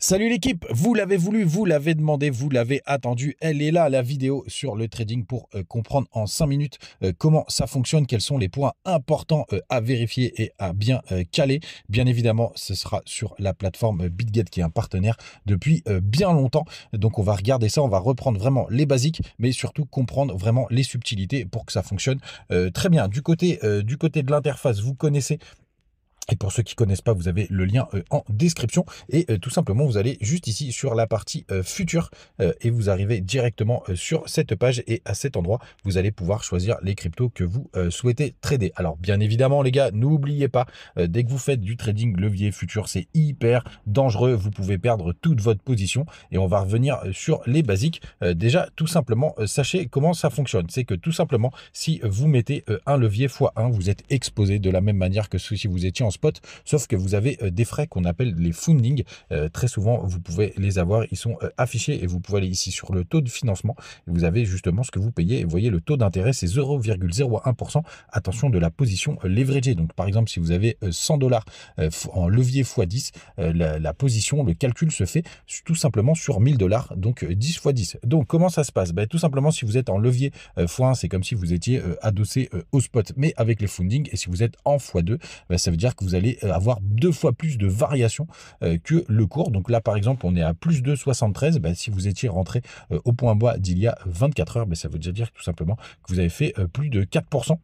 Salut l'équipe, vous l'avez voulu, vous l'avez demandé, vous l'avez attendu. Elle est là, la vidéo sur le trading pour comprendre en 5 minutes comment ça fonctionne, quels sont les points importants à vérifier et à bien caler. Bien évidemment, ce sera sur la plateforme BitGet qui est un partenaire depuis bien longtemps. Donc on va regarder ça, on va reprendre vraiment les basiques, mais surtout comprendre vraiment les subtilités pour que ça fonctionne très bien. Du côté de l'interface, vous connaissez. Et pour ceux qui ne connaissent pas, vous avez le lien en description. Et tout simplement, vous allez juste ici sur la partie future et vous arrivez directement sur cette page. Et à cet endroit, vous allez pouvoir choisir les cryptos que vous souhaitez trader. Alors, bien évidemment, les gars, n'oubliez pas, dès que vous faites du trading levier futur, c'est hyper dangereux. Vous pouvez perdre toute votre position. Et on va revenir sur les basiques. Déjà, tout simplement, sachez comment ça fonctionne. C'est que tout simplement, si vous mettez un levier x1, vous êtes exposé de la même manière que si vous étiez en spot, sauf que vous avez des frais qu'on appelle les funding. Très souvent, vous pouvez les avoir, ils sont affichés et vous pouvez aller ici sur le taux de financement. Et vous avez justement ce que vous payez. Et vous voyez, le taux d'intérêt, c'est 0,01%. Attention de la position leveragée. Donc, par exemple, si vous avez 100 $ en levier x10, la position, le calcul se fait tout simplement sur 1000 $, donc 10 x 10. Donc, comment ça se passe? Tout simplement, si vous êtes en levier x1, c'est comme si vous étiez adossé au spot, mais avec les funding. Et si vous êtes en x2, ça veut dire que vous allez avoir 2 fois plus de variations que le cours. Donc là, par exemple, on est à plus de 73. Si vous étiez rentré au point bas d'il y a 24 heures, ça veut dire tout simplement que vous avez fait plus de 4%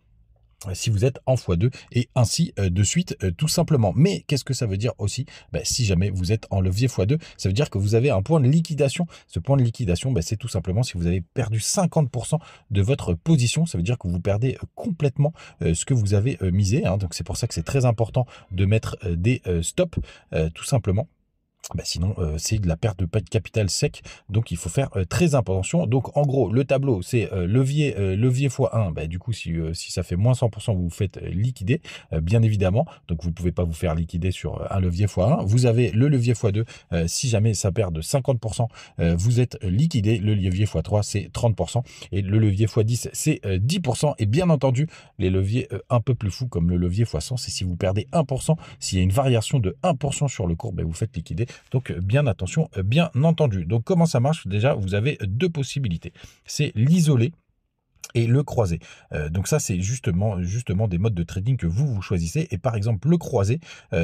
si vous êtes en x2 et ainsi de suite tout simplement. Mais qu'est-ce que ça veut dire aussi? Si jamais vous êtes en levier x2, ça veut dire que vous avez un point de liquidation. Ce point de liquidation, c'est tout simplement si vous avez perdu 50% de votre position, ça veut dire que vous perdez complètement ce que vous avez misé, hein. Donc c'est pour ça que c'est très important de mettre des stops tout simplement. Sinon, c'est de la perte de capital sec. Donc, il faut faire très attention. Donc, en gros, le tableau, c'est levier x1. Du coup, si ça fait moins 100%, vous vous faites liquider, bien évidemment. Donc, vous ne pouvez pas vous faire liquider sur un levier x1. Vous avez le levier x2. Si jamais ça perd de 50%, vous êtes liquidé. Le levier x3, c'est 30%. Et le levier x10, c'est 10%. Et bien entendu, les leviers un peu plus fous, comme le levier x100, c'est si vous perdez 1%. S'il y a une variation de 1% sur le cours, vous faites liquider. Donc, bien attention, bien entendu. Donc, comment ça marche? Déjà, vous avez deux possibilités. C'est l'isoler et le croisé. Donc ça, c'est justement des modes de trading que vous choisissez. Et par exemple, le croisé,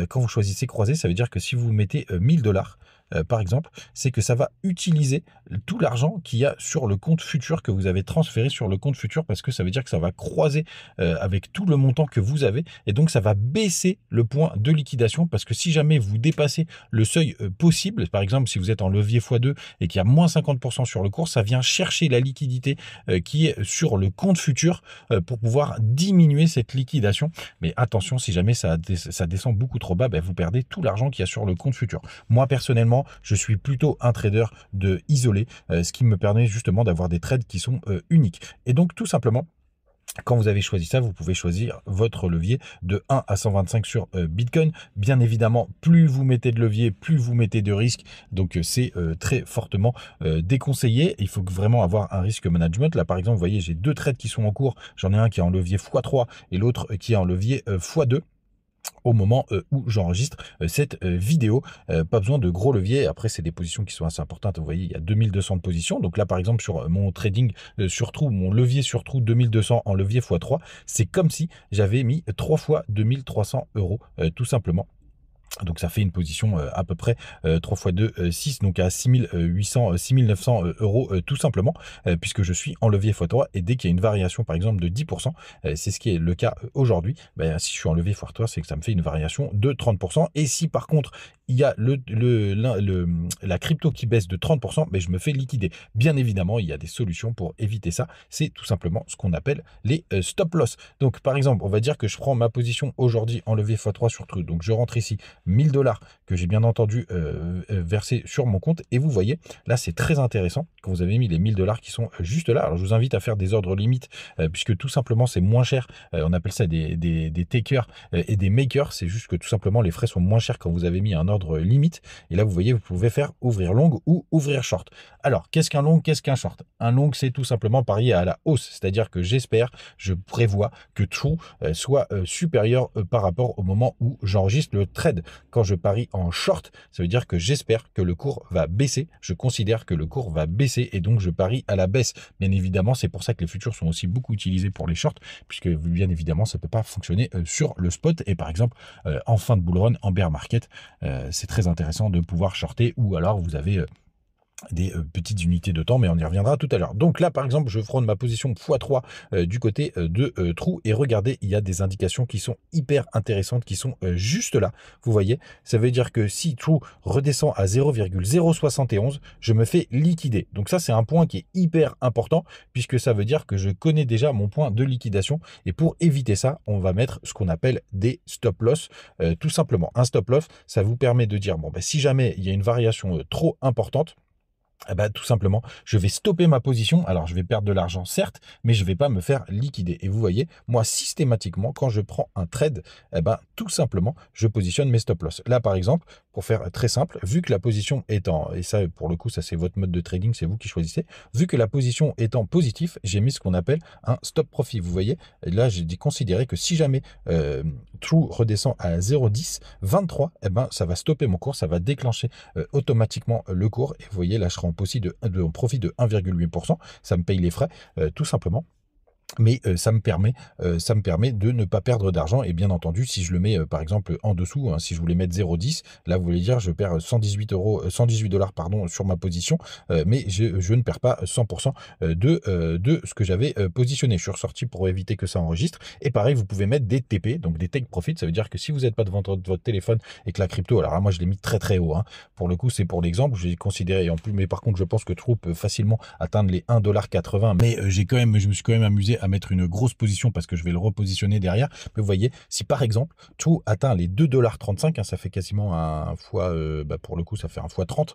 quand vous choisissez croisé, ça veut dire que si vous mettez 1000 $, par exemple, c'est que ça va utiliser tout l'argent qu'il y a sur le compte futur que vous avez transféré sur le compte futur, parce que ça veut dire que ça va croiser avec tout le montant que vous avez, et donc ça va baisser le point de liquidation, parce que si jamais vous dépassez le seuil possible, par exemple si vous êtes en levier x2 et qu'il y a moins 50% sur le cours, ça vient chercher la liquidité qui est sur le compte futur pour pouvoir diminuer cette liquidation. Mais attention, si jamais ça descend beaucoup trop bas, vous perdez tout l'argent qu'il y a sur le compte futur. Moi personnellement, je suis plutôt un trader de isolé, ce qui me permet justement d'avoir des trades qui sont uniques. Et donc tout simplement, quand vous avez choisi ça, vous pouvez choisir votre levier de 1 à 125 sur Bitcoin. Bien évidemment, plus vous mettez de levier, plus vous mettez de risque. Donc, c'est très fortement déconseillé. Il faut vraiment avoir un risque management. Là, par exemple, vous voyez, j'ai deux trades qui sont en cours. J'en ai un qui est en levier x3 et l'autre qui est en levier x2. Au moment où j'enregistre cette vidéo. Pas besoin de gros leviers. Après, c'est des positions qui sont assez importantes. Vous voyez, il y a 2200 de positions. Donc là, par exemple, sur mon trading sur trou, mon levier sur trou 2200 en levier x3, c'est comme si j'avais mis 3 fois 2300 €, tout simplement. Donc ça fait une position à peu près 3 x 2, 6, donc à 6800, 6900 € tout simplement, puisque je suis en levier x3 et dès qu'il y a une variation par exemple de 10%, c'est ce qui est le cas aujourd'hui, si je suis en levier x3, c'est que ça me fait une variation de 30%. Et si par contre il y a la crypto qui baisse de 30%, je me fais liquider. Bien évidemment, il y a des solutions pour éviter ça. C'est tout simplement ce qu'on appelle les stop loss. Donc par exemple, on va dire que je prends ma position aujourd'hui en levier x3 sur truc. Donc je rentre ici 1000 $ que j'ai bien entendu versé sur mon compte. Et vous voyez, là, c'est très intéressant quand vous avez mis les 1000 $ qui sont juste là. Alors, je vous invite à faire des ordres limites puisque tout simplement, c'est moins cher. On appelle ça des takers et des makers. C'est juste que tout simplement, les frais sont moins chers quand vous avez mis un ordre limite. Et là, vous voyez, vous pouvez faire ouvrir long ou ouvrir short. Alors, qu'est-ce qu'un long, qu'est-ce qu'un short? Un long, c'est tout simplement parier à la hausse. C'est-à-dire que je prévois que True soit supérieur par rapport au moment où j'enregistre le trade. Quand je parie en short, ça veut dire que j'espère que le cours va baisser. Je considère que le cours va baisser et donc je parie à la baisse. Bien évidemment, c'est pour ça que les futurs sont aussi beaucoup utilisés pour les shorts, puisque bien évidemment, ça ne peut pas fonctionner sur le spot. Et par exemple, en fin de bull run, en bear market, c'est très intéressant de pouvoir shorter, ou alors vous avez des petites unités de temps, mais on y reviendra tout à l'heure. Donc là, par exemple, je frôle ma position x3 du côté de True, et regardez, il y a des indications qui sont hyper intéressantes, qui sont juste là. Vous voyez, ça veut dire que si True redescend à 0,071, je me fais liquider. Donc ça, c'est un point qui est hyper important, puisque ça veut dire que je connais déjà mon point de liquidation, et pour éviter ça, on va mettre ce qu'on appelle des stop loss, tout simplement. Un stop loss, ça vous permet de dire, bon, ben, si jamais il y a une variation trop importante, eh ben, tout simplement, je vais stopper ma position. Alors, je vais perdre de l'argent, certes, mais je ne vais pas me faire liquider. Et vous voyez, moi, systématiquement, quand je prends un trade, eh ben, tout simplement, je positionne mes stop loss. Là, par exemple, pour faire très simple, vu que la position est en, et ça, pour le coup, ça, c'est votre mode de trading, c'est vous qui choisissez, vu que la position est en positif, j'ai mis ce qu'on appelle un stop profit. Vous voyez, et là, j'ai considéré que si jamais True redescend à 0,1023, eh ben, ça va stopper mon cours, ça va déclencher automatiquement le cours. Et vous voyez, là, je serai en profit de 1,8%, ça me paye les frais, tout simplement. Mais ça me permet de ne pas perdre d'argent. Et bien entendu, si je le mets par exemple en dessous, hein, si je voulais mettre 0,10, là vous voulez dire je perds 118 $, pardon, sur ma position, mais je ne perds pas 100% de ce que j'avais positionné. Je suis ressorti pour éviter que ça enregistre. Et pareil, vous pouvez mettre des TP, donc des take profit. Ça veut dire que si vous n'êtes pas devant votre téléphone et que la crypto, alors là, moi je l'ai mis très très haut, hein, pour le coup c'est pour l'exemple, j'ai considéré en plus, mais par contre je pense que True peut facilement atteindre les 1,80 $, mais je me suis quand même amusé à mettre une grosse position parce que je vais le repositionner derrière. Mais vous voyez, si par exemple True atteint les 2,35 $, hein, ça fait quasiment un fois, pour le coup ça fait un fois 30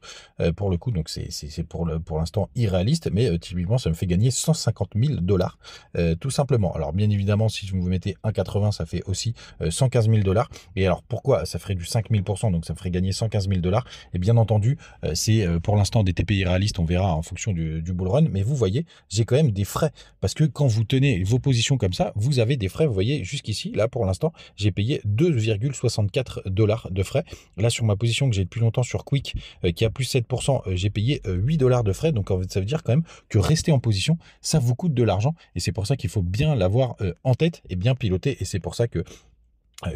pour le coup, donc c'est pour l'instant irréaliste, mais typiquement ça me fait gagner 150 000 $, tout simplement. Alors bien évidemment, si vous mettez 1,80, ça fait aussi 115 000 $. Et alors pourquoi ça ferait du 5000%, donc ça me ferait gagner 115 000 $? Et bien entendu, c'est pour l'instant des TP irréalistes, on verra en fonction du bull run, mais vous voyez, j'ai quand même des frais, parce que quand vous tenez vos positions comme ça, vous avez des frais. Vous voyez jusqu'ici, là pour l'instant, j'ai payé 2,64 $ de frais. Là sur ma position que j'ai depuis longtemps sur Quick, qui a plus 7%, j'ai payé 8 $ de frais. Donc en fait, ça veut dire quand même que rester en position, ça vous coûte de l'argent, et c'est pour ça qu'il faut bien l'avoir en tête et bien piloter. Et c'est pour ça que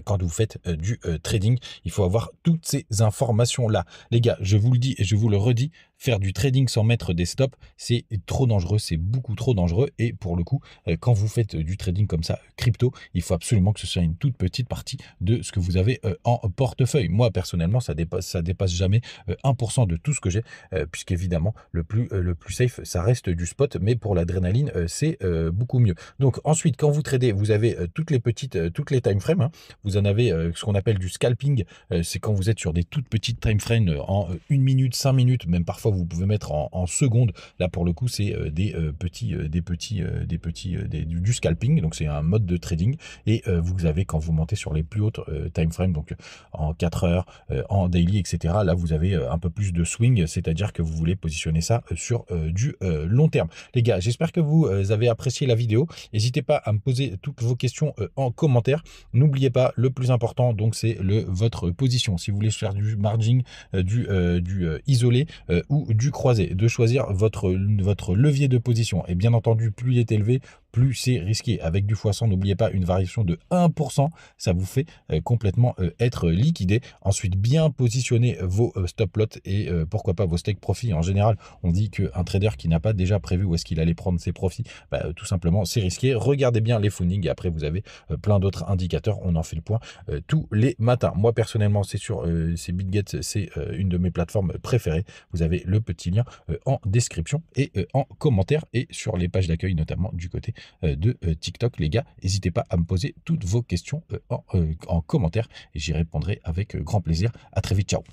quand vous faites du trading, il faut avoir toutes ces informations-là. Les gars, je vous le dis et je vous le redis, faire du trading sans mettre des stops, c'est trop dangereux, c'est beaucoup trop dangereux. Et pour le coup, quand vous faites du trading comme ça, crypto, il faut absolument que ce soit une toute petite partie de ce que vous avez en portefeuille. Moi, personnellement, ça dépasse jamais 1% de tout ce que j'ai, puisqu'évidemment, le plus safe, ça reste du spot, mais pour l'adrénaline, c'est beaucoup mieux. Donc ensuite, quand vous tradez, vous avez toutes les time frames, hein. Vous en avez ce qu'on appelle du scalping, c'est quand vous êtes sur des toutes petites time frames en 1 minute, 5 minutes, même parfois vous pouvez mettre en secondes. Là pour le coup c'est du scalping, donc c'est un mode de trading. Et vous avez, quand vous montez sur les plus hautes time frames, donc en 4 heures, en daily, etc., là vous avez un peu plus de swing, c'est-à-dire que vous voulez positionner ça sur du long terme. Les gars, j'espère que vous avez apprécié la vidéo. N'hésitez pas à me poser toutes vos questions en commentaire. N'oubliez pas, le plus important, donc c'est votre position. Si vous voulez faire du margin, du isolé ou du croisé, de choisir votre levier de position. Et bien entendu, plus il est élevé, plus c'est risqué. Avec du x100, n'oubliez pas, une variation de 1%, ça vous fait complètement être liquidé. Ensuite, bien positionner vos stop loss et pourquoi pas vos take profit. En général, on dit qu'un trader qui n'a pas déjà prévu où est-ce qu'il allait prendre ses profits, tout simplement, c'est risqué. Regardez bien les fundings et après, vous avez plein d'autres indicateurs. On en fait le point tous les matins. Moi, personnellement, c'est BitGet, c'est une de mes plateformes préférées. Vous avez le petit lien en description et en commentaire, et sur les pages d'accueil, notamment du côté de TikTok. Les gars, n'hésitez pas à me poser toutes vos questions en commentaire et j'y répondrai avec grand plaisir. À très vite, ciao.